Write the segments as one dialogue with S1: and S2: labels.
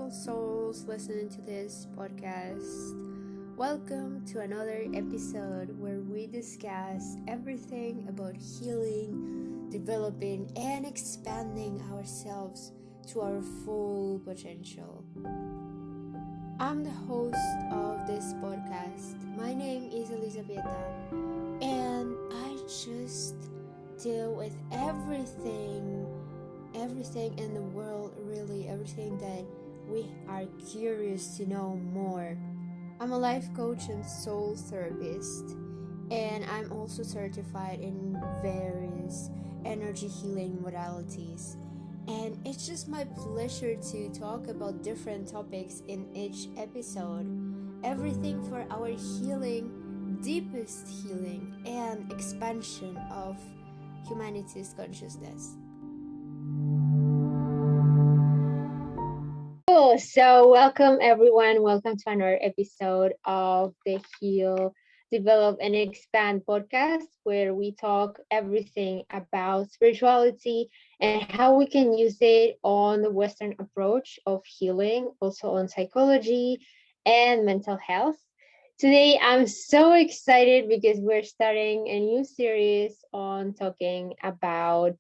S1: all souls listening to this podcast. Welcome to another episode where we discuss everything about healing, developing, and expanding ourselves to our full potential. I'm the host of this podcast. My name is Elizabeta, and I just deal with everything in the world, really, everything that we are curious to know more. I'm a life coach and soul therapist, and I'm also certified in various energy healing modalities. And it's just my pleasure to talk about different topics in each episode. Everything for our healing, deepest healing, and expansion of humanity's consciousness. Cool. So, welcome everyone. Welcome to another episode of the Heal, Develop, and Expand podcast, where we talk everything about spirituality and how we can use it on the Western approach of healing, also on psychology and mental health. Today, I'm so excited because we're starting a new series on talking about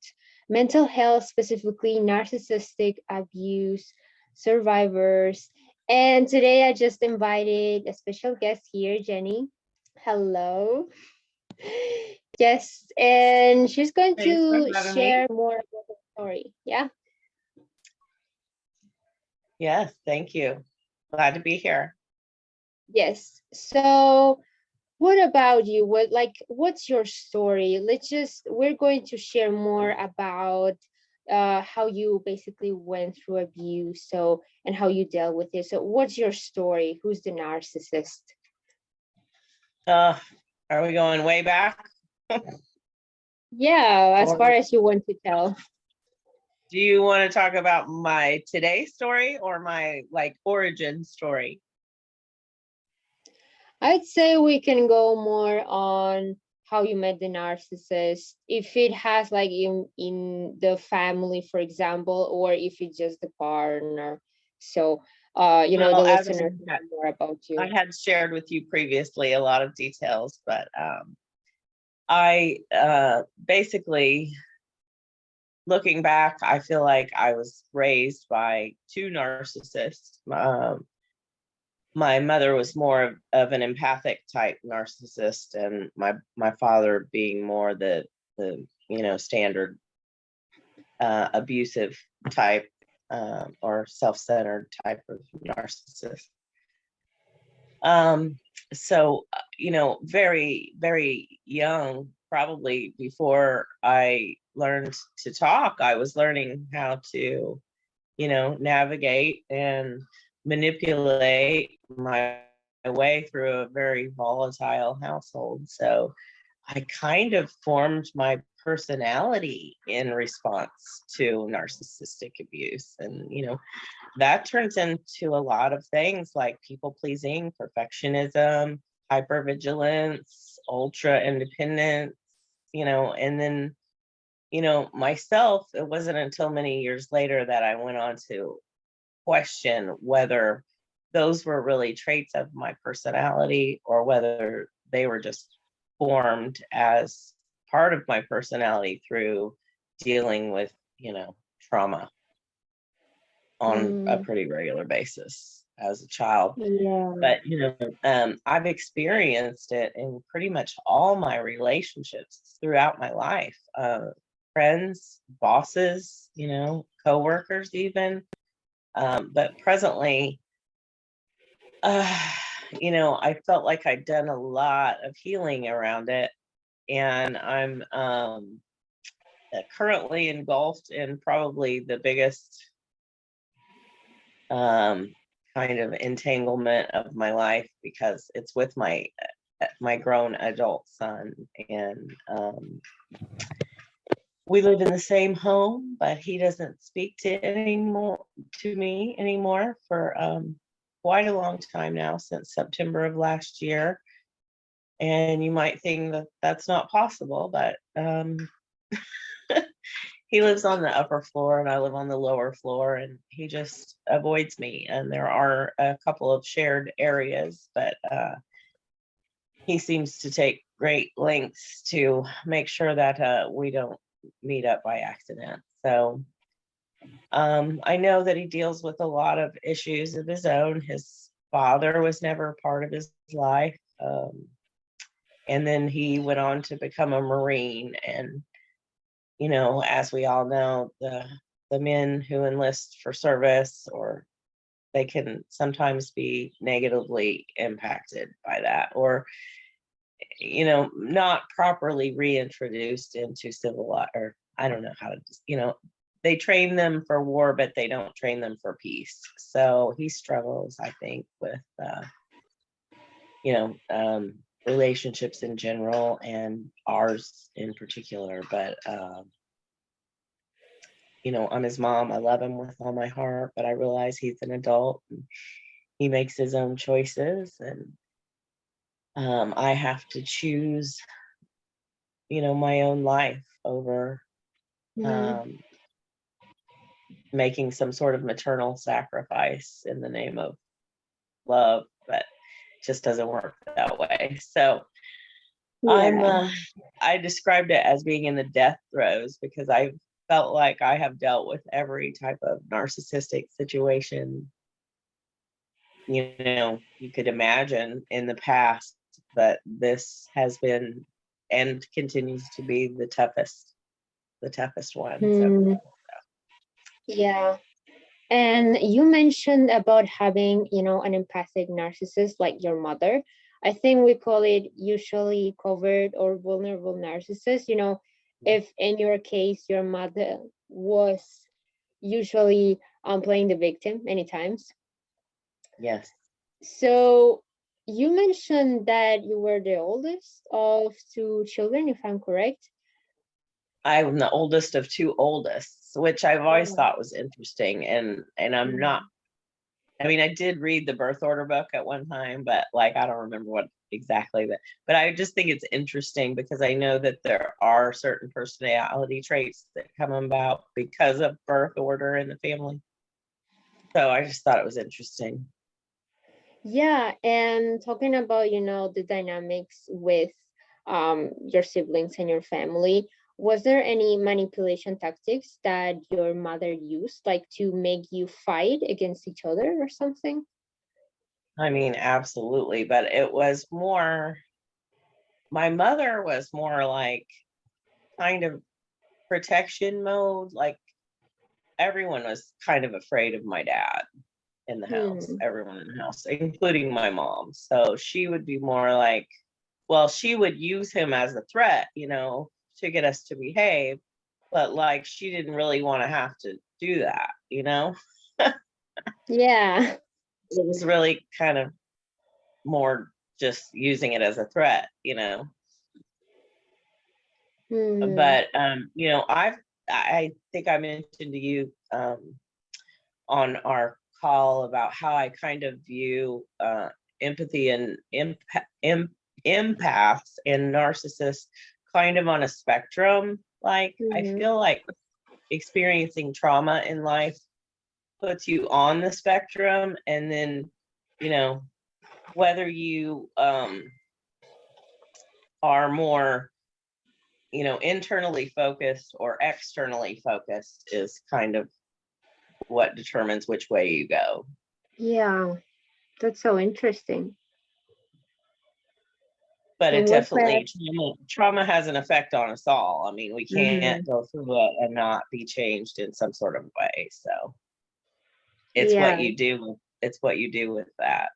S1: mental health, specifically narcissistic abuse survivors. And today I just invited a special guest here, Jenny. Hello. Yes, and she's going
S2: Thanks for
S1: to
S2: having
S1: share
S2: me.
S1: more about the story. Yeah.
S2: Yes, thank you. Glad to be here.
S1: Yes. So what about you? What's your story? We're going to share more about how you basically went through abuse, and how you dealt with it. So what's your story? Who's the narcissist?
S2: Are we going way back?
S1: Yeah, as far as you want to tell.
S2: Do you want to talk about my today story or my origin story?
S1: I'd say we can go more on how you met the narcissist, if it has like in the family, for example, or if it's just the partner. So
S2: Well,
S1: the
S2: as
S1: listeners know more about
S2: I
S1: you.
S2: had shared with you previously a lot of details, but I basically, looking back, I feel like I was raised by two narcissists. My mother was more of an empathic type narcissist, and my father being more the standard abusive type or self-centered type of narcissist. So very, very young, probably before I learned to talk, I was learning how to navigate and manipulate my way through a very volatile household. So I kind of formed my personality in response to narcissistic abuse. And, that turns into a lot of things like people pleasing, perfectionism, hypervigilance, ultra independence, and then, myself, it wasn't until many years later that I went on to question whether those were really traits of my personality or whether they were just formed as part of my personality through dealing with, trauma on a pretty regular basis as a child.
S1: Yeah.
S2: But, I've experienced it in pretty much all my relationships throughout my life. Friends, bosses, coworkers even. But presently, I felt like I'd done a lot of healing around it. And I'm currently engulfed in probably the biggest kind of entanglement of my life, because it's with my grown adult son, and we live in the same home, but he doesn't speak to me anymore for quite a long time now, since September of last year. And you might think that that's not possible, but he lives on the upper floor and I live on the lower floor, and he just avoids me. And there are a couple of shared areas, but he seems to take great lengths to make sure that we don't meet up by accident. So I know that he deals with a lot of issues of his own. His father was never part of his life. And then he went on to become a Marine. And, as we all know, the men who enlist for service, or they can sometimes be negatively impacted by that, or, not properly reintroduced into civil life, or I don't know how to, they train them for war, but they don't train them for peace. So he struggles, I think, with, relationships in general and ours in particular. But, I'm his mom. I love him with all my heart, but I realize he's an adult and he makes his own choices. And I have to choose, my own life over making some sort of maternal sacrifice in the name of love, but it just doesn't work that way. So I described it as being in the death throes, because I felt like I have dealt with every type of narcissistic situation you could imagine in the past, but this has been and continues to be the toughest one. So.
S1: Yeah. And you mentioned about having, an empathic narcissist like your mother. I think we call it usually covert or vulnerable narcissist. If in your case, your mother was usually playing the victim many times.
S2: Yes.
S1: So you mentioned that you were the oldest of two children, if I'm correct.
S2: I'm the oldest of two oldest, which I've always thought was interesting. And I'm not, I did read the birth order book at one time, but I don't remember what exactly that, but I just think it's interesting because I know that there are certain personality traits that come about because of birth order in the family. So I just thought it was interesting.
S1: Yeah, and talking about, the dynamics with your siblings and your family, was there any manipulation tactics that your mother used, like to make you fight against each other or something?
S2: Absolutely, but it was more, my mother was more like kind of protection mode. Like everyone was kind of afraid of my dad in the house, everyone in the house, including my mom. So she would be more like, well, she would use him as a threat, to get us to behave. But she didn't really want to have to do that,
S1: Yeah.
S2: It was really kind of more just using it as a threat, But I think I mentioned to you on our call about how I kind of view empathy and empaths and narcissists kind of on a spectrum. I feel like experiencing trauma in life puts you on the spectrum, and then whether you are more internally focused or externally focused is kind of what determines which way you go.
S1: Yeah, that's so interesting.
S2: But it definitely, trauma has an effect on us all. We can't go through it and not be changed in some sort of way. So it's what you do. It's what you do with that,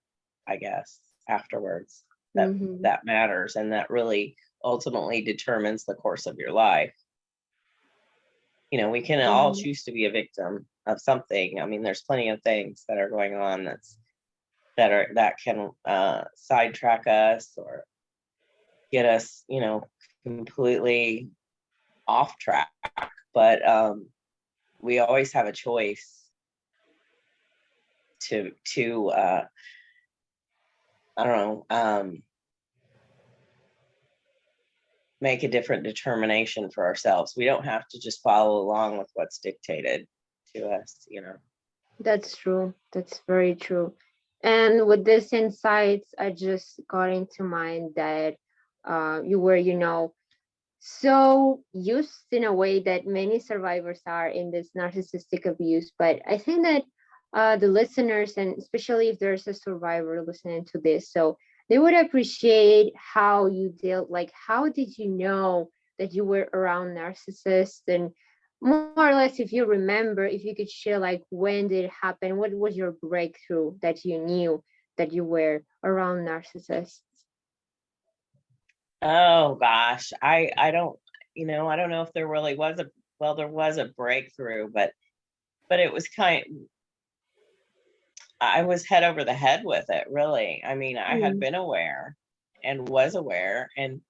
S2: I guess, afterwards that matters, and that really ultimately determines the course of your life. We can all choose to be a victim of something. There's plenty of things that are going on that can sidetrack us or get us, completely off track. But we always have a choice to I don't know, make a different determination for ourselves. We don't have to just follow along with what's dictated to us, you know.
S1: That's true. That's very true. And with this insights, I just got into mind that you were, so used in a way that many survivors are in this narcissistic abuse. But I think that the listeners, and especially if there's a survivor listening to this, so they would appreciate how you dealt, like, how did you know that you were around narcissists? And more or less, if you remember, if you could share, like, when did it happen? What was your breakthrough that you knew that you were around narcissists?
S2: Oh gosh, I don't, I don't know if there really was a, well, there was a breakthrough, but it was I was head over the head with it, really. I mean, I had
S1: Mm,
S2: been aware and was aware, and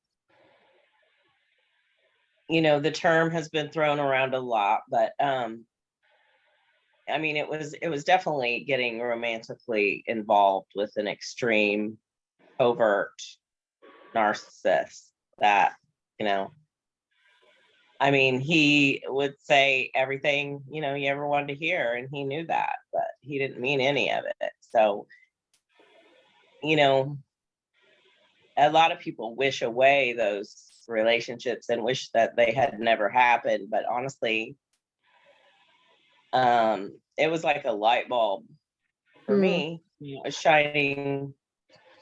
S2: the term has been thrown around a lot, but I mean, it was definitely getting romantically involved with an extreme, overt narcissist that, you know, I mean, he would say everything, you ever wanted to hear, and he knew that, but he didn't mean any of it. So, you know, a lot of people wish away those relationships and wish that they had never happened. But honestly, it was like a light bulb for
S1: mm,
S2: me, shining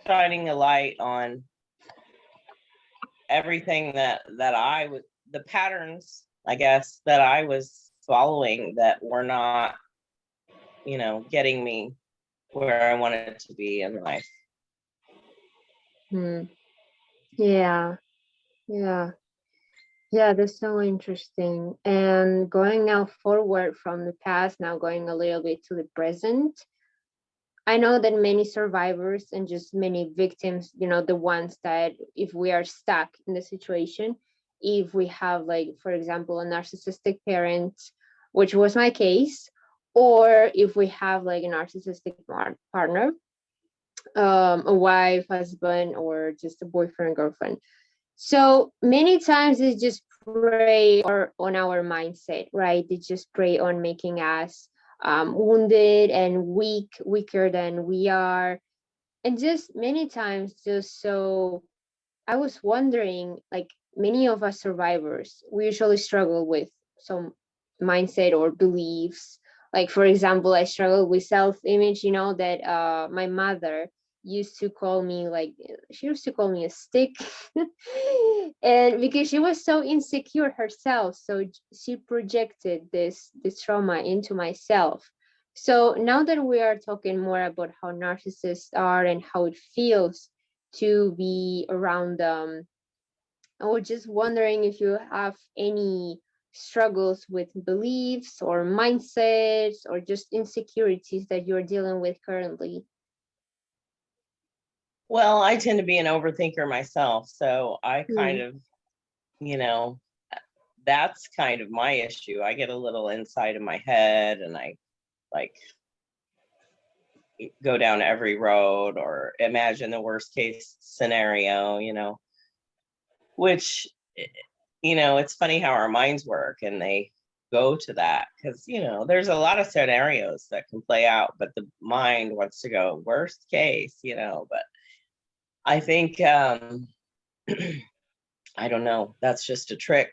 S2: a light on everything that I was, the patterns, I guess, that I was following that were not, getting me where I wanted to be in life.
S1: mm. Yeah, yeah. Yeah, that's so interesting. And going now forward from the past, now going a little bit to the present, I know that many survivors and just many victims, the ones that if we are stuck in the situation, if we have, like, for example, a narcissistic parent, which was my case, or if we have like a narcissistic partner, a wife, husband, or just a boyfriend, girlfriend. So many times they just prey or on our mindset, right? They just prey on making us wounded and weaker than we are. And just many times, just so I was wondering, like, many of us survivors, we usually struggle with some mindset or beliefs. Like, for example, I struggle with self-image, that my mother used to call me, like, she used to call me a stick. And because she was so insecure herself, so she projected this trauma into myself. So now that we are talking more about how narcissists are and how it feels to be around them, I was just wondering if you have any struggles with beliefs or mindsets or just insecurities that you're dealing with currently.
S2: Well, I tend to be an overthinker myself, so I kind
S1: Hmm.
S2: of, you know, that's kind of my issue. I get a little inside of my head, and I like go down every road or imagine the worst case scenario, which, it's funny how our minds work and they go to that because, there's a lot of scenarios that can play out, but the mind wants to go worst case, but I think, I don't know, that's just a trick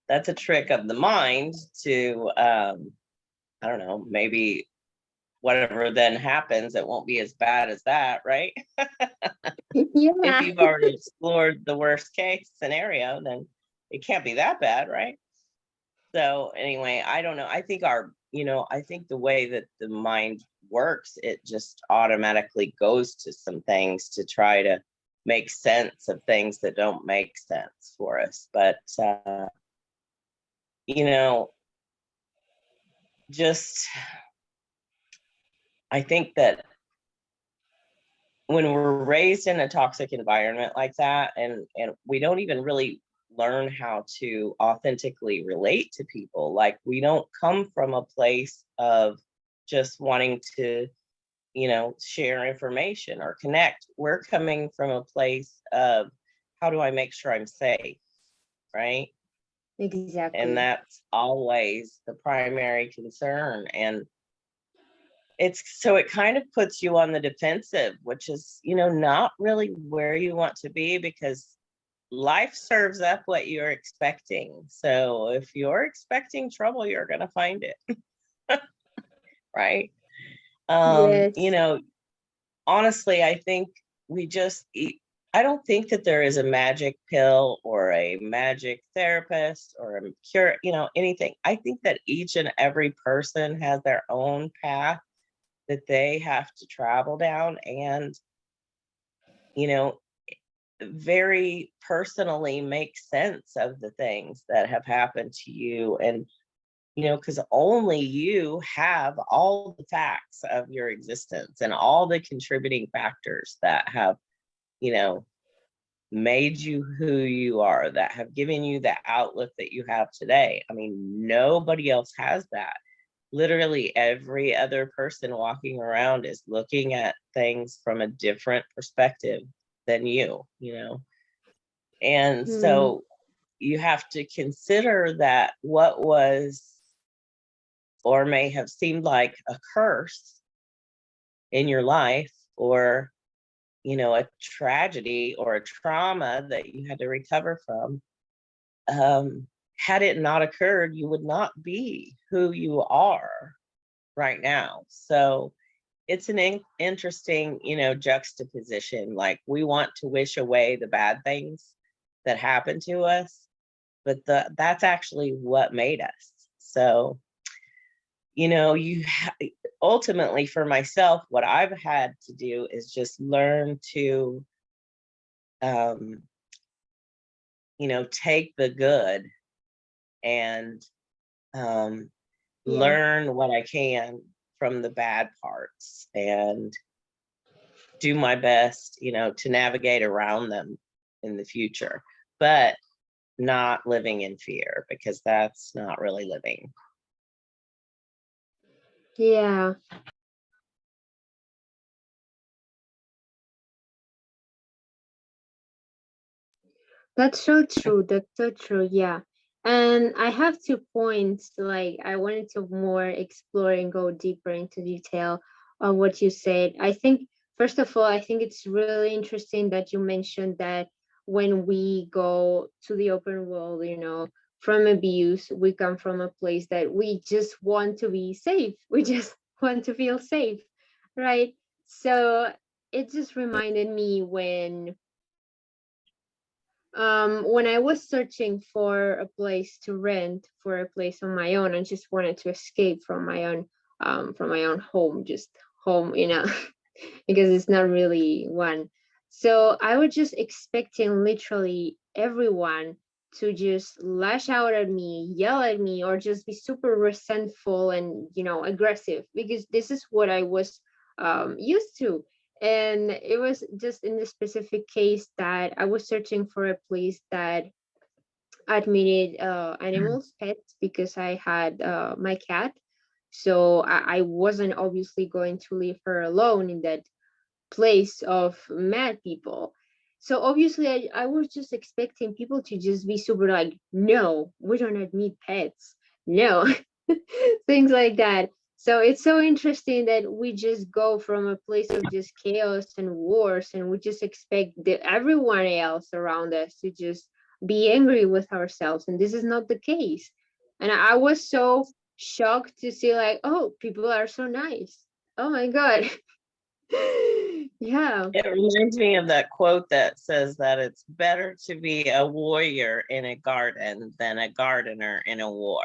S2: that's a trick of the mind to, I don't know, maybe whatever then happens, it won't be as bad as that, right? If
S1: Yeah.
S2: you've already explored the worst case scenario, then it can't be that bad, right? So anyway, I don't know. I think I think the way that the mind works, it just automatically goes to some things to try to make sense of things that don't make sense for us. But, you know, just, I think that when we're raised in a toxic environment like that, and we don't even really learn how to authentically relate to people, like we don't come from a place of just wanting to, share information or connect. We're coming from a place of how do I make sure I'm safe, right? And
S1: Exactly.
S2: that's always the primary concern. And it kind of puts you on the defensive, which is, not really where you want to be, because life serves up what you're expecting. So if you're expecting trouble, you're going to find it. Right.
S1: Yes.
S2: Honestly, I think I don't think that there is a magic pill or a magic therapist or a cure, anything. I think that each and every person has their own path that they have to travel down, and, very personally make sense of the things that have happened to you. And, because only you have all the facts of your existence and all the contributing factors that have, you know, made you who you are, that have given you the outlook that you have today. I mean, nobody else has that. Literally every other person walking around is looking at things from a different perspective than you. And
S1: Mm,
S2: so you have to consider that what was or may have seemed like a curse in your life, or a tragedy or a trauma that you had to recover from, had it not occurred, you would not be who you are right now. So it's an interesting, juxtaposition. Like, we want to wish away the bad things that happened to us, but that's actually what made us. So, ultimately, for myself, what I've had to do is just learn to, um, take the good and, um,
S1: yeah.
S2: learn what I can from the bad parts, and do my best, to navigate around them in the future, but not living in fear, because that's not really living.
S1: Yeah. That's so true. That's so true. Yeah. And I have 2 points. Like, I wanted to more explore and go deeper into detail on what you said. I think, first of all, I think it's really interesting that you mentioned that when we go to the open world, from abuse, we come from a place that we just want to be safe. We just want to feel safe, right? So it just reminded me when I was searching for a place to rent, for a place on my own, I just wanted to escape from my own home, just home, because it's not really one. So I was just expecting literally everyone to just lash out at me, yell at me, or just be super resentful and, aggressive, because this is what I was used to. And it was just in this specific case that I was searching for a place that admitted animals, pets, because I had my cat. So I wasn't obviously going to leave her alone in that place of mad people. So obviously, I was just expecting people to just be super like, no, we don't admit pets. No, things like that. So it's so interesting that we just go from a place of just chaos and wars, and we just expect everyone else around us to just be angry with ourselves. And this is not the case. And I was so shocked to see, like, oh, people are so nice. Oh my God. Yeah.
S2: It reminds me of that quote that says that it's better to be a warrior in a garden than a gardener in a war.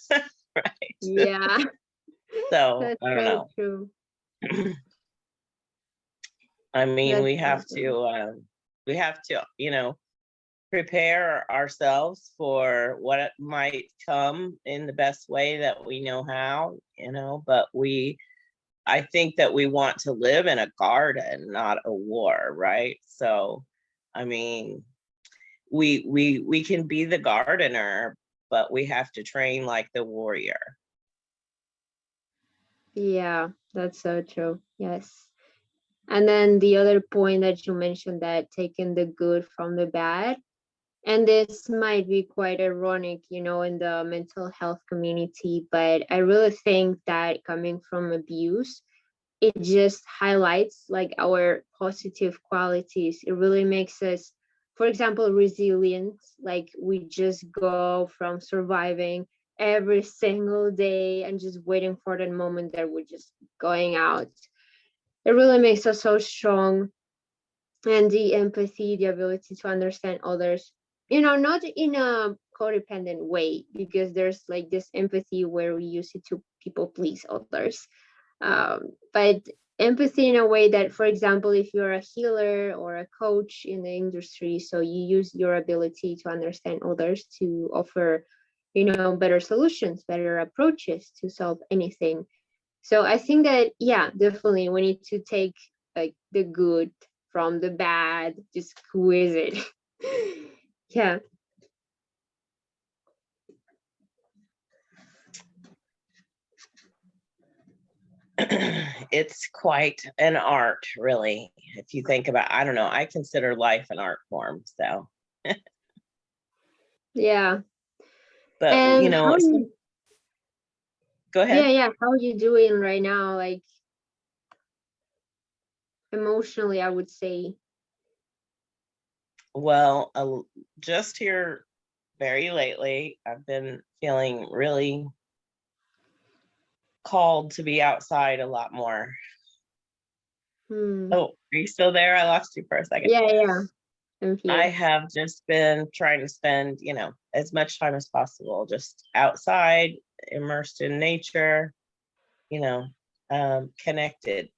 S2: Right.
S1: Yeah.
S2: So
S1: That's
S2: I don't
S1: so
S2: know.
S1: true.
S2: I mean,
S1: That's
S2: we
S1: so
S2: have
S1: true.
S2: to, prepare ourselves for what might come in the best way that we know how, but I think that we want to live in a garden, not a war, right? So, I mean, we can be the gardener, but we have to train like the warrior.
S1: Yeah, that's so true. Yes. And then the other point that you mentioned, that taking the good from the bad, and this might be quite ironic, in the mental health community, but I really think that coming from abuse, it just highlights like our positive qualities. It really makes us, for example, resilient. Like we just go from surviving every single day and just waiting for that moment that we're just going out. It really makes us so strong. And the empathy, the ability to understand others, not in a codependent way, because there's like this empathy where we use it to people please others. But empathy in a way that, for example, if you're a healer or a coach in the industry, so you use your ability to understand others to offer, better solutions, better approaches to solve anything. So I think that, yeah, definitely we need to take like the good from the bad, just squeeze it. Yeah.
S2: It's quite an art, really. If you think about, I don't know, I consider life an art form. So,
S1: Yeah.
S2: but
S1: And how
S2: go
S1: yeah,
S2: ahead.
S1: yeah, how are you doing right now? Like emotionally, I would say.
S2: Well, just here very lately, I've been feeling really called to be outside a lot more.
S1: Hmm.
S2: Oh, are you still there? I lost you for a second.
S1: Yeah, yeah, I'm
S2: I
S1: here.
S2: have just been trying to spend, as much time as possible just outside, immersed in nature, you know, connected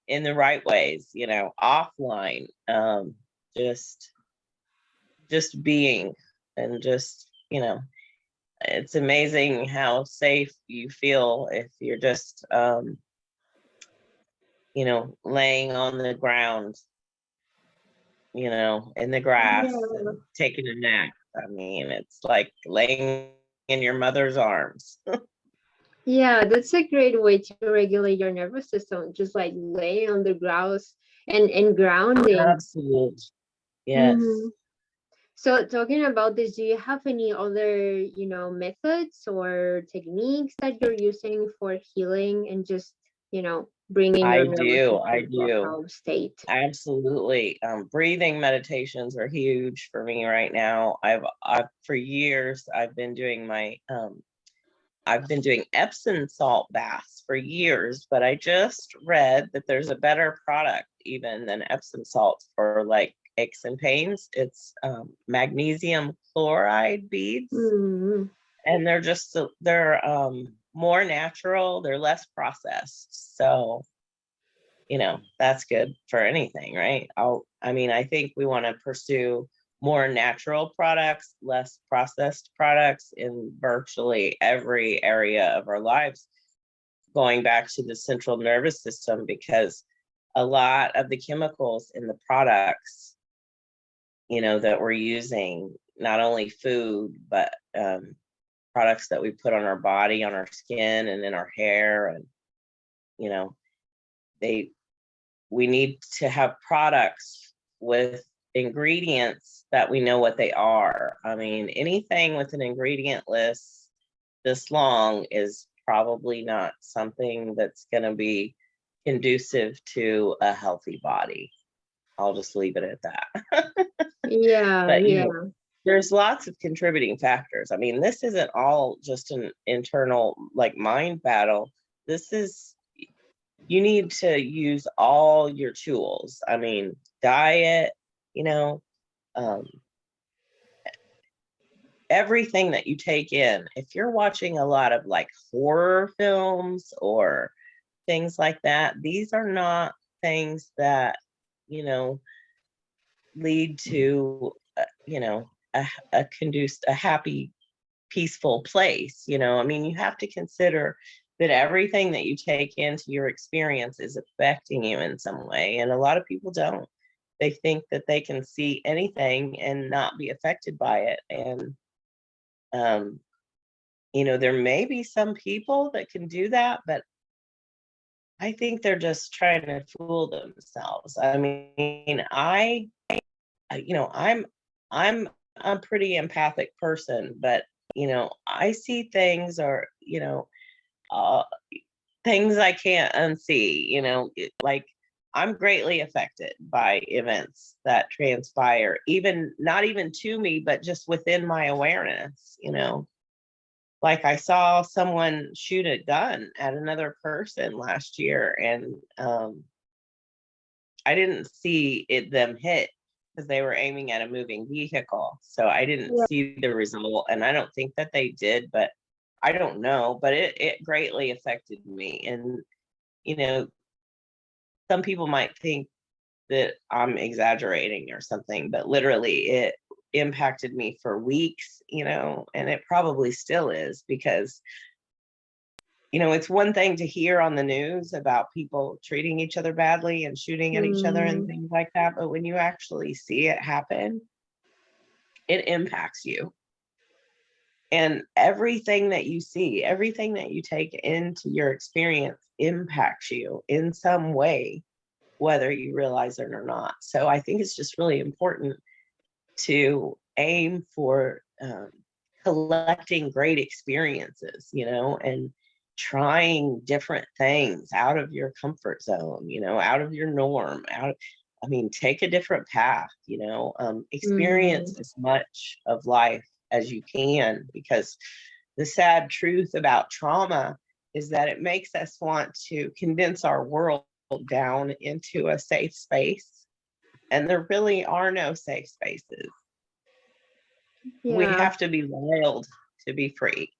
S2: in the right ways, offline, just being, and it's amazing how safe you feel if you're just laying on the ground, in the grass
S1: Yeah.
S2: and taking a nap. I mean, it's like laying in your mother's arms.
S1: Yeah, that's a great way to regulate your nervous system, just like laying on the grass and grounding.
S2: Absolute.
S1: Hmm.
S2: Yes,
S1: So talking about this, do you have any other, methods or techniques that you're using for healing and just, bringing your
S2: I
S1: nervous
S2: do. I
S1: system to a
S2: do.
S1: calm state?
S2: Absolutely. Breathing meditations are huge for me right now. I've for years I've been doing Epsom salt baths for years, but I just read that there's a better product even than Epsom salt for like aches and pains. It's magnesium chloride beads,
S1: Mm-hmm.
S2: and they're more natural. They're less processed, so that's good for anything, right? I think we want to pursue more natural products, less processed products in virtually every area of our lives, going back to the central nervous system, because a lot of the chemicals in the products, that we're using, not only food, but products that we put on our body, on our skin, and in our hair, and you know, they we need to have products with ingredients that we know what they are. I mean, anything with an ingredient list this long is probably not something that's going to be conducive to a healthy body. I'll just leave it at that.
S1: Yeah,
S2: But
S1: yeah.
S2: there's lots of contributing factors. I mean, this isn't all just an internal like mind battle. This is You need to use all your tools. I mean, diet, you know, um, everything that you take in. If you're watching a lot of like horror films or things like that, these are not things that, you know, lead to, a happy, peaceful place. I mean, you have to consider that everything that you take into your experience is affecting you in some way, and a lot of people don't. They think that they can see anything and not be affected by it. And um, there may be some people that can do that, but I think they're just trying to fool themselves. I mean, I'm a pretty empathic person, but I see things, or uh, things I can't unsee. Like, I'm greatly affected by events that transpire, even not even to me, but just within my awareness. Like, I saw someone shoot a gun at another person last year, and I didn't see them hit because they were aiming at a moving vehicle. So I didn't
S1: Yeah.
S2: see the result, and I don't think that they did, but I don't know. But it greatly affected me. And, some people might think that I'm exaggerating or something, but literally it impacted me for weeks, and it probably still is, because it's one thing to hear on the news about people treating each other badly and shooting at each other and
S1: Mm,
S2: things like that. But when you actually see it happen, it impacts you. And everything that you see, everything that you take into your experience impacts you in some way, whether you realize it or not. So I think it's just really important to aim for collecting great experiences, and trying different things out of your comfort zone, out of your norm, take a different path, experience
S1: mm,
S2: as much of life as you can, because the sad truth about trauma is that it makes us want to condense our world down into a safe space. And there really are no safe spaces. We
S1: yeah.
S2: have to be wild to be free.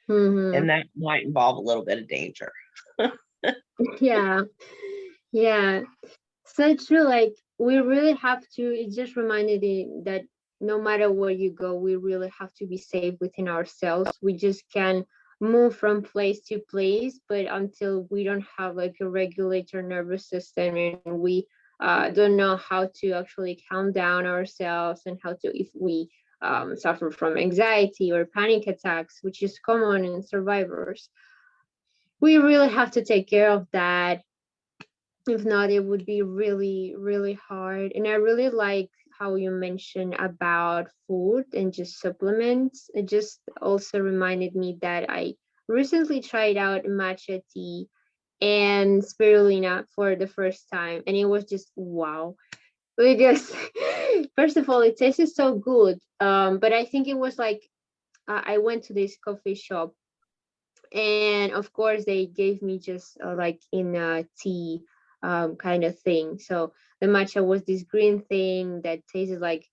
S1: Hmm.
S2: And that might involve a little bit of danger.
S1: Yeah. Yeah. So true. Like, we really have to, it just reminded me that no matter where you go, we really have to be safe within ourselves. We just can move from place to place, but until we don't have like a regulator nervous system, and we don't know how to actually calm down ourselves, and how to, if we suffer from anxiety or panic attacks, which is common in survivors, we really have to take care of that. If not, it would be really, really hard. And I really like how you mentioned about food and just supplements. It just also reminded me that I recently tried out matcha tea and spirulina for the first time, and it was just wow. Because first of all, it tasted so good. But I think it was like, I went to this coffee shop, and of course they gave me just like in a tea kind of thing. So the matcha was this green thing that tasted like,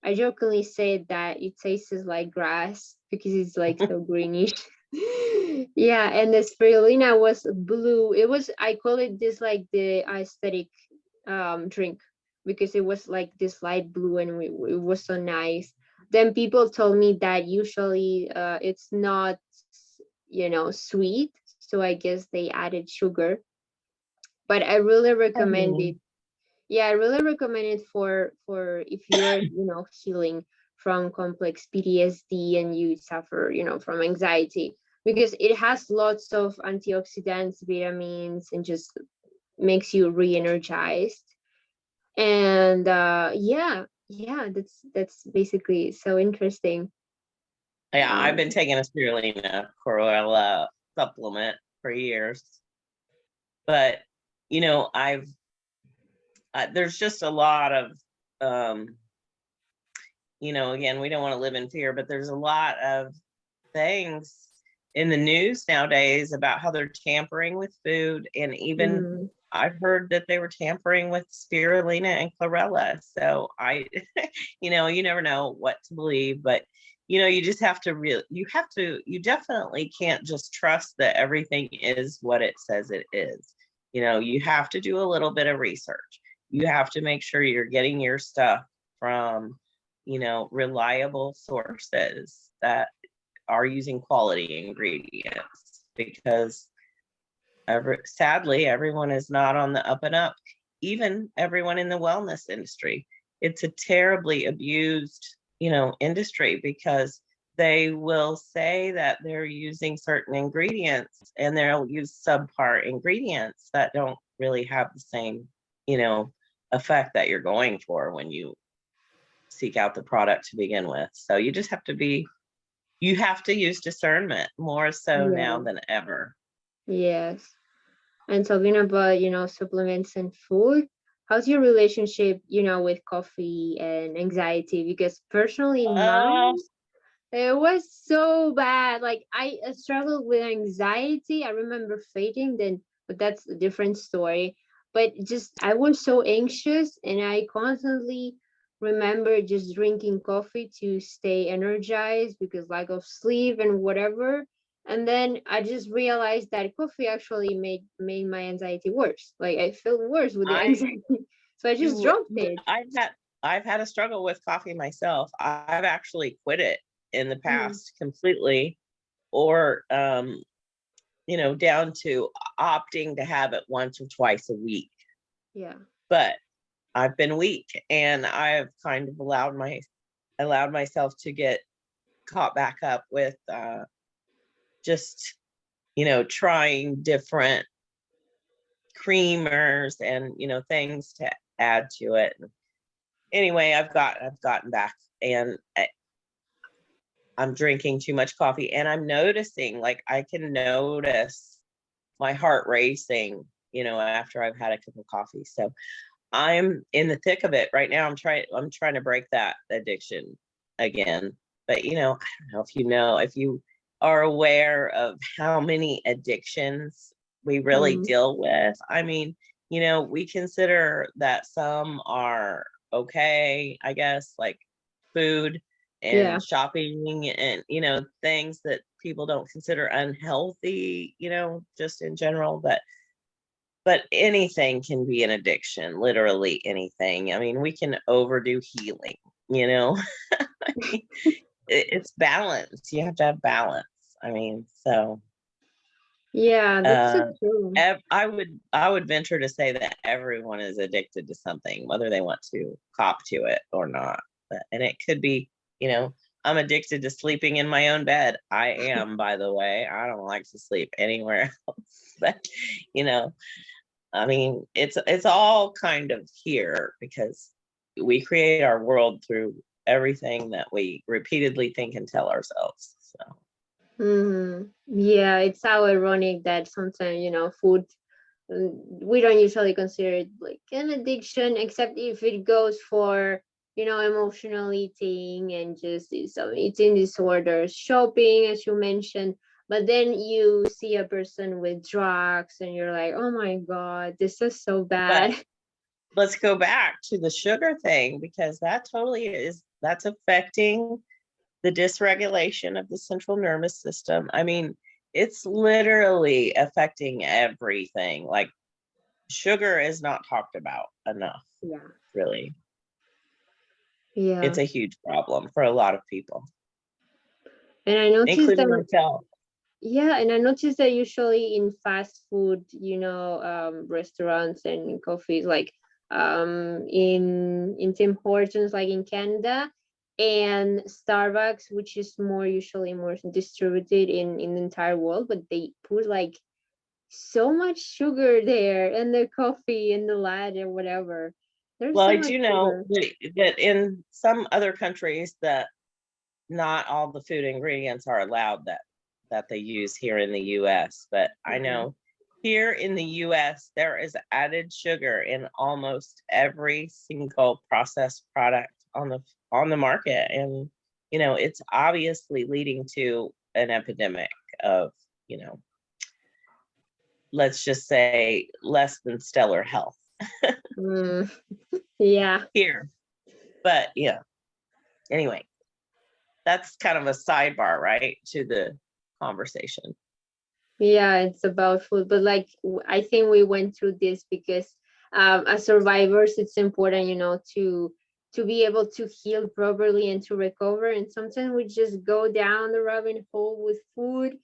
S1: I jokingly said that it tastes like grass because it's like so greenish. Yeah, and the spirulina was blue. It was, I call it this like the aesthetic drink, because it was like this light blue, and it was so nice. Then people told me that usually it's not, sweet, so I guess they added sugar. But I really
S2: I
S1: recommend it.
S2: mean,
S1: Yeah, I really recommend it for if you're, healing from complex PTSD, and you suffer, from anxiety, because it has lots of antioxidants, vitamins, and just makes you re-energized. And yeah, yeah, that's basically so interesting.
S2: yeah, I've
S1: um
S2: been taking a spirulina chlorella supplement for years, but I've there's just a lot of um, again, we don't want to live in fear, but there's a lot of things in the news nowadays about how they're tampering with food. And even
S1: mm,
S2: I've heard that they were tampering with spirulina and chlorella. So you never know what to believe, but you just have to you definitely can't just trust that everything is what it says it is. You have to do a little bit of research. You have to make sure you're getting your stuff from, reliable sources that are using quality ingredients, because sadly, everyone is not on the up and up, even everyone in the wellness industry. It's a terribly abused, industry, because they will say that they're using certain ingredients, and they'll use subpar ingredients that don't really have the same, effect that you're going for when you seek out the product to begin with. So you have to use discernment more so now
S1: Yeah.
S2: than ever.
S1: Yes. And talking about, supplements and food, how's your relationship, with coffee and anxiety? Because personally,
S2: Uh,
S1: mine, it was so bad. Like I struggled with anxiety. I remember fainting then, but that's a different story. But just I was so anxious, and I constantly remember just drinking coffee to stay energized because lack of sleep and whatever. And then I just realized that coffee actually made my anxiety worse. Like I felt worse with the
S2: I
S1: anxiety. So I just
S2: you
S1: dropped it.
S2: I've had a struggle with coffee myself. I've actually quit it in the
S1: Mm,
S2: past completely, or down to opting to have it once or twice a week.
S1: yeah.
S2: But I've been weak, and I've kind of allowed myself to get caught back up with just trying different creamers and things to add to it. Anyway, I've gotten back, and I'm drinking too much coffee, and I'm noticing, like, I can notice my heart racing, after I've had a cup of coffee. So I'm in the thick of it right now. I'm trying to break that addiction again. But I don't know if you are aware of how many addictions we really
S1: Mm,
S2: deal with. I mean, we consider that some are okay, I guess, like food
S1: yeah.
S2: and shopping, and things that people don't consider unhealthy, just in general. But anything can be an addiction, literally anything. I mean, we can overdo healing, you know? I mean, it's balance. You have to have balance. I mean, so
S1: Yeah, that's so
S2: uh
S1: true.
S2: I would venture to say that everyone is addicted to something, whether they want to cop to it or not. And it could be, you know, I'm addicted to sleeping in my own bed. I am, by the way. I don't like to sleep anywhere else. But you know, I mean, it's all kind of here because we create our world through everything that we repeatedly think and tell ourselves. So,
S1: Yeah, it's so ironic that sometimes, food, we don't usually consider it like an addiction, except if it goes for, emotional eating and just some eating disorders, shopping, as you mentioned. But then you see a person with drugs, and you're like, oh my God, this is so
S2: but
S1: bad.
S2: let's go back to the sugar thing because that's affecting the dysregulation of the central nervous system. I mean, it's literally affecting everything. Like sugar is not talked about enough,
S1: Yeah.
S2: really. It's
S1: Yeah.
S2: a huge problem for a lot of people,
S1: And I noticed
S2: including
S1: that.
S2: myself.
S1: Yeah, and I noticed that usually in fast food, restaurants and coffees, like in Tim Hortons, like in Canada, and Starbucks, which is more distributed in the entire world, but they put like so much sugar there in the coffee and the latte or whatever. There's
S2: Well,
S1: so
S2: I
S1: much
S2: do know
S1: sugar.
S2: that in some other countries that not all the food ingredients are allowed that they use here in the US, but I
S1: Mm,
S2: know here in the US there is added sugar in almost every single processed product on the market, and it's obviously leading to an epidemic of, you know, let's just say less than stellar health
S1: mm, yeah.
S2: here. But yeah, anyway, that's kind of a sidebar, right, to the conversation.
S1: Yeah, it's about food, but like I think we went through this because as survivors, it's important, to be able to heal properly and to recover. And sometimes we just go down the rabbit hole with food.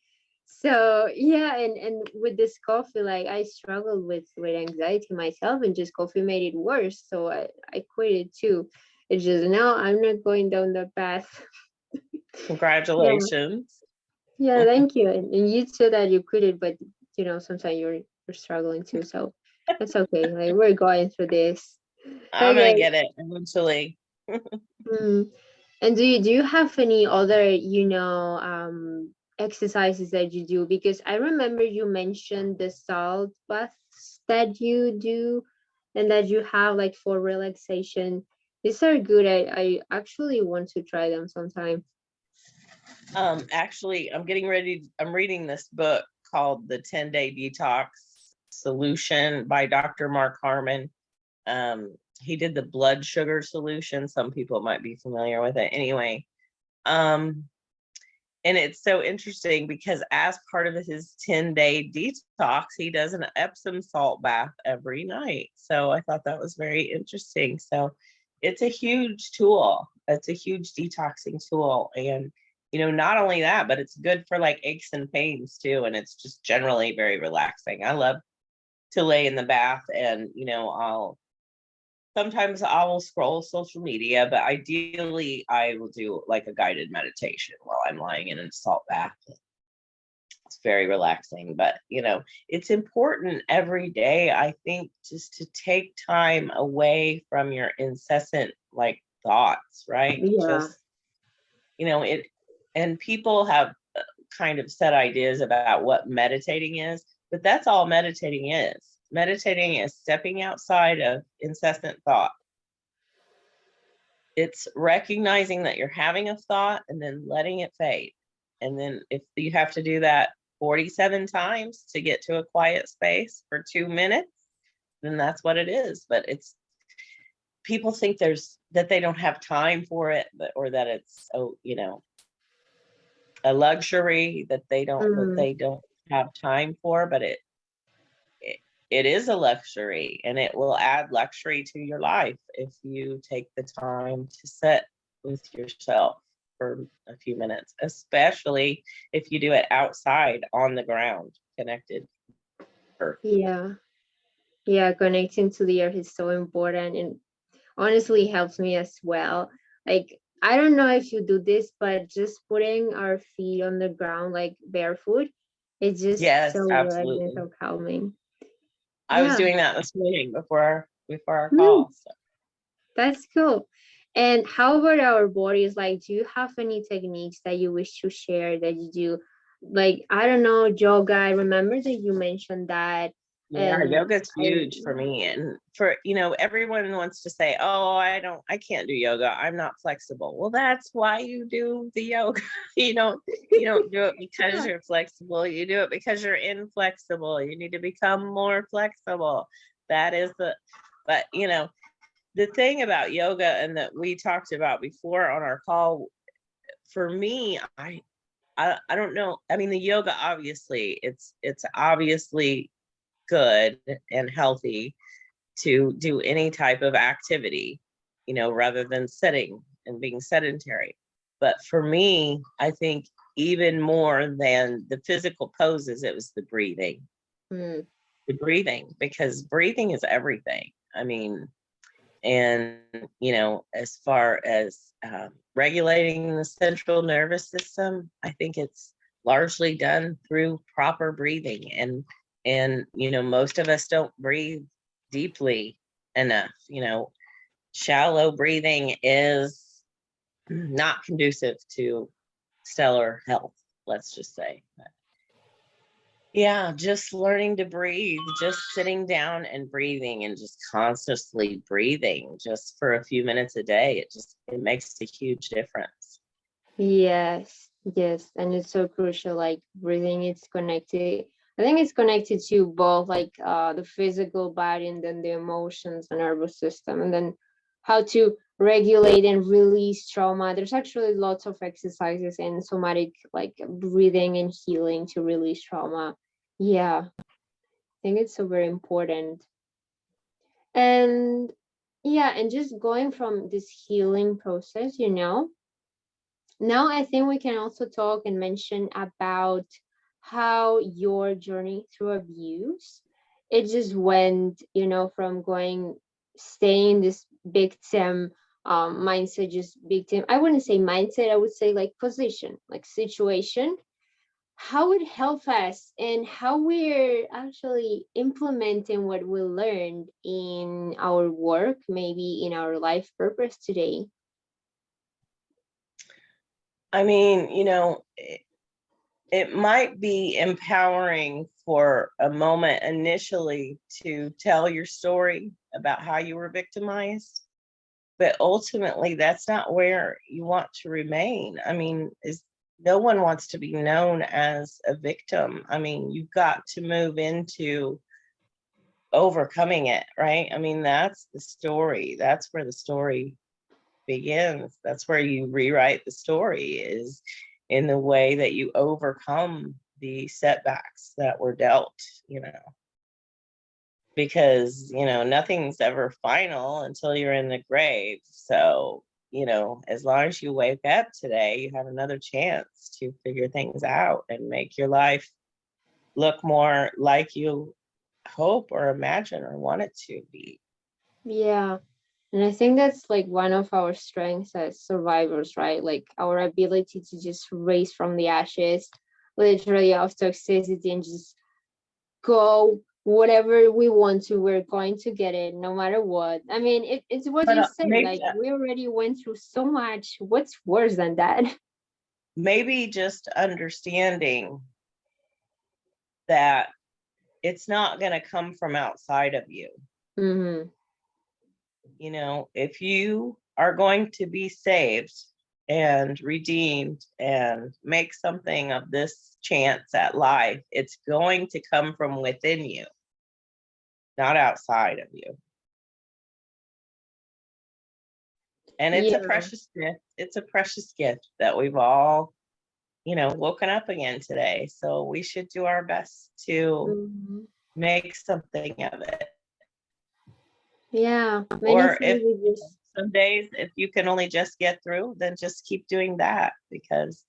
S1: So yeah, and with this coffee, like I struggled with anxiety myself, and just coffee made it worse. So I quit it too. It's just no, I'm not going down that path. Yeah,
S2: Congratulations.
S1: yeah, thank you. And you said that you quit it, but sometimes you're struggling too. So it's okay. Like we're going through this.
S2: I'm gonna
S1: Okay.
S2: get it eventually.
S1: Mm. And do you have any other, exercises that you do? Because I remember you mentioned the salt baths that you do and that you have like for relaxation. These are good. I actually want to try them sometime.
S2: Actually, I'm reading this book called The 10-Day Detox Solution by Dr. Mark Harmon. He did the blood sugar solution. Some people might be familiar with it. Anyway, and it's so interesting because as part of his 10-day detox, he does an Epsom salt bath every night. So I thought that was very interesting. So it's a huge tool. It's a huge detoxing tool. And, not only that, but it's good for like aches and pains too. And it's just generally very relaxing. I love to lay in the bath and, sometimes I will scroll social media, but ideally I will do like a guided meditation while I'm lying in a salt bath. It's very relaxing, but it's important every day, I think, just to take time away from your incessant like thoughts, right?
S1: Yeah.
S2: Just, it, and people have kind of set ideas about what meditating is, but that's all meditating is. Meditating is stepping outside of incessant thought. It's recognizing that you're having a thought and then letting it fade. And then if you have to do that 47 times to get to a quiet space for 2 minutes, then that's what it is. But it's people think that they don't have time for it, or that it's a luxury that
S1: Mm.
S2: they don't have time for, but it it is a luxury, and it will add luxury to your life if you take the time to sit with yourself for a few minutes, especially if you do it outside on the ground, connected to earth.
S1: Yeah. Yeah, connecting to the earth is so important and honestly helps me as well. Like, I don't know if you do this, but just putting our feet on the ground, like barefoot, it's just
S2: Yes,
S1: so good and
S2: absolutely.
S1: so calming.
S2: I was
S1: Yeah.
S2: doing that this morning before our
S1: Mm,
S2: call. So.
S1: that's cool. And how about our bodies? Like, do you have any techniques that you wish to share that you do? Like, I don't know, yoga. I remember that you mentioned that.
S2: Yeah,
S1: And
S2: yoga's
S1: I,
S2: huge for me. And for, everyone wants to say, "Oh, I can't do yoga. I'm not flexible." Well, that's why you do the yoga. You don't do it because
S1: yeah.
S2: you're flexible. You do it because you're inflexible. You need to become more flexible. That is but the thing about yoga, and that we talked about before on our call, for me, I don't know. I mean, the yoga, obviously, it's obviously good and healthy to do any type of activity, rather than sitting and being sedentary. But for me, I think even more than the physical poses, it was the breathing.
S1: Mm,
S2: The breathing, because breathing is everything. I mean, and as far as regulating the central nervous system, I think it's largely done through proper breathing. And most of us don't breathe deeply enough. Shallow breathing is not conducive to stellar health, let's just say. Yeah, just learning to breathe, just sitting down and breathing, and just consciously breathing just for a few minutes a day. It makes a huge difference.
S1: yes, yes, and it's so crucial. Like breathing, it's connected. I think it's connected to both, like the physical body and then the emotions and nervous system, and then how to regulate and release trauma. There's actually lots of exercises in somatic, like breathing and healing to release trauma. Yeah, I think it's so very important. And yeah, and just going from this healing process, now I think we can also talk and mention about how your journey through abuse, it just went, from staying this victim mindset, just victim. I wouldn't say mindset, I would say like position, like situation, how it helps us and how we're actually implementing what we learned in our work, maybe in our life purpose today.
S2: I mean, it might be empowering for a moment initially to tell your story about how you were victimized, but ultimately that's not where you want to remain. I mean, no one wants to be known as a victim. I mean, you've got to move into overcoming it, right? I mean, that's the story. That's where the story begins. That's where you rewrite the story, is in the way that you overcome the setbacks that were dealt, because, nothing's ever final until you're in the grave. So, as long as you wake up today, you have another chance to figure things out and make your life look more like you hope or imagine or want it to be.
S1: Yeah. And I think that's like one of our strengths as survivors, right? Like our ability to just raise from the ashes, literally, of toxicity, and just go whatever we want to, we're going to get it no matter what. I mean, it's what
S2: But
S1: you said,
S2: maybe
S1: like we already went through so much. What's worse than that?
S2: maybe just understanding that it's not going to come from outside of you.
S1: Mm-hmm.
S2: If you are going to be saved and redeemed and make something of this chance at life, it's going to come from within you, not outside of you. And it's a
S1: Yeah.
S2: precious gift. It's a precious gift that we've all, woken up again today. So we should do our best to
S1: Mm-hmm.
S2: make something of it.
S1: Yeah. Many
S2: Or
S1: things
S2: if
S1: we just.
S2: some days, if you can only just get through, then just keep doing that, because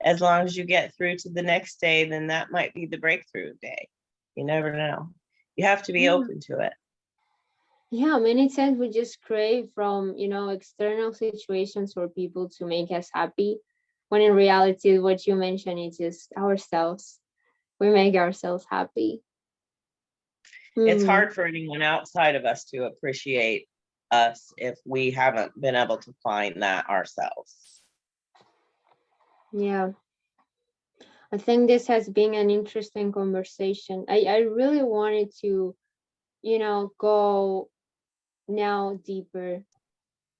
S2: as long as you get through to the next day, then that might be the breakthrough day. You never know. You have to be
S1: Yeah.
S2: open to it.
S1: Yeah, many times we just crave from, external situations or people to make us happy, when in reality, what you mentioned is just ourselves. We make ourselves happy.
S2: It's
S1: Mm,
S2: hard for anyone outside of us to appreciate us if we haven't been able to find that ourselves.
S1: yeah, I think this has been an interesting conversation. I really wanted to, go now deeper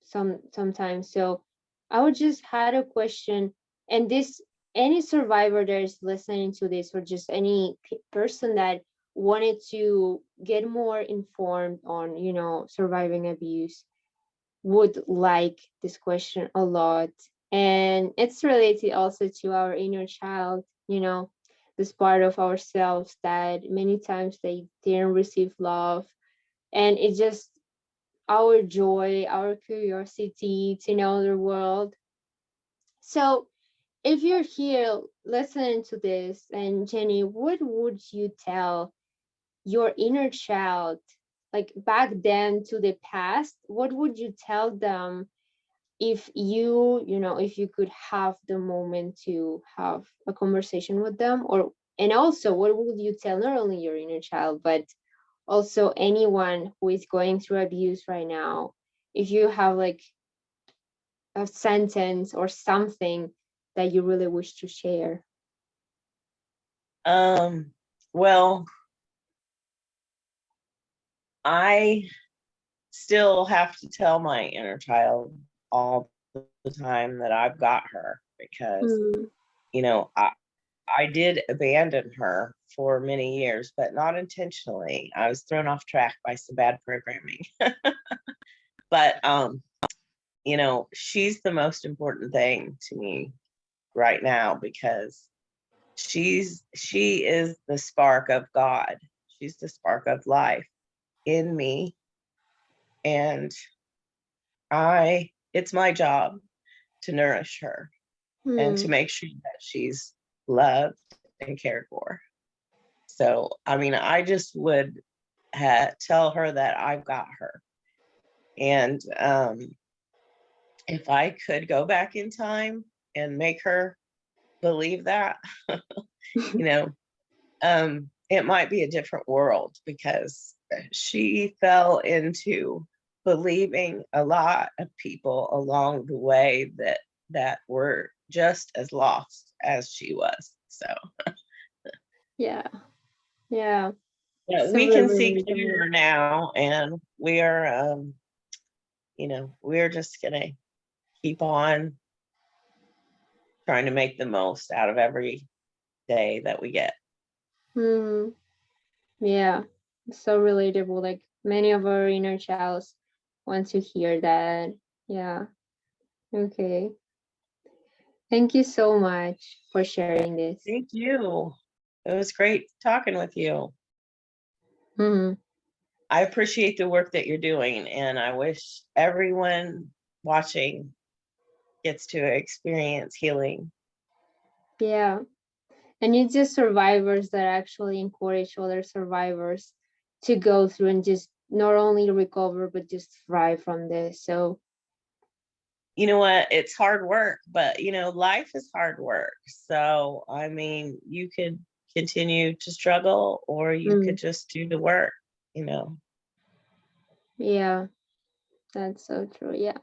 S1: sometimes. So I would just had a question, and this, any survivor that is listening to this, or just any person that wanted to get more informed on, surviving abuse, would like this question a lot. And it's related also to our inner child, this part of ourselves that many times they didn't receive love. And it's just our joy, our curiosity to know the world. So, if you're here listening to this, and Jenny, what would you tell your inner child, like back then to the past? What would you tell them if if you could have the moment to have a conversation with them? Or, and also, what would you tell not only your inner child, but also anyone who is going through abuse right now, if you have like a sentence or something that you really wish to share?
S2: Well, I still have to tell my inner child all the time that I've got her, because,
S1: Mm,
S2: I did abandon her for many years, but not intentionally. I was thrown off track by some bad programming. But she's the most important thing to me right now, because she is the spark of God. She's the spark of life in me. And it's my job to nourish her and to
S1: mm,
S2: make sure that she's loved and cared for. So, I mean, I just would tell her that I've got her. And if I could go back in time and make her believe that, you know, it might be a different world, because she fell into believing a lot of people along the way that were just as lost as she was. So
S1: Yeah. Yeah.
S2: yeah,
S1: So
S2: we can see
S1: really relatable.
S2: clearer now, and we are, we're just gonna keep on trying to make the most out of every day that we get.
S1: Hmm. Yeah. So relatable. Like many of our inner childs want to hear that. Yeah. Okay. Thank you so much for sharing this.
S2: Thank you. It was great talking with you.
S1: Hmm.
S2: I appreciate the work that you're doing, and I wish everyone watching gets to experience healing.
S1: Yeah. And it's just survivors that actually encourage other survivors to go through and just not only recover, but just thrive from this. So,
S2: You know what? It's hard work, but life is hard work. So, I mean, you could continue to struggle, or you could
S1: mm,
S2: just do the work.
S1: yeah, that's so true. Yeah.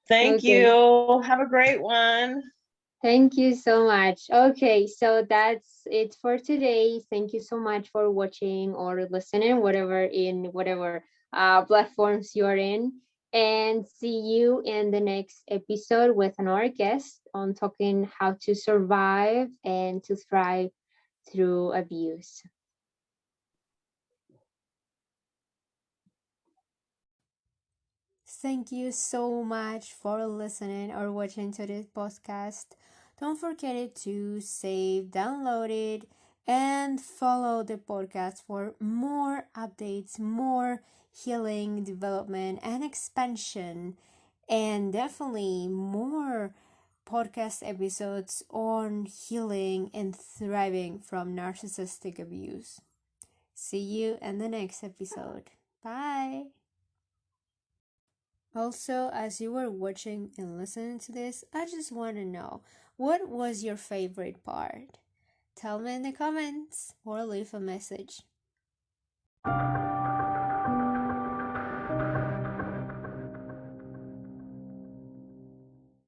S2: Thank
S1: Okay.
S2: you. Have a great one.
S1: Thank you so much. Okay, so that's it for today. Thank you so much for watching or listening, whatever platforms you're in. And see you in the next episode with another guest on talking how to survive and to thrive through abuse. Thank you so much for listening or watching to this podcast. Don't forget to save, download it, and follow the podcast for more updates, more healing, development, and expansion, and definitely more podcast episodes on healing and thriving from narcissistic abuse. See you in the next episode. Bye. Also, as you were watching and listening to this, I just want to know, what was your favorite part? Tell me in the comments or leave a message.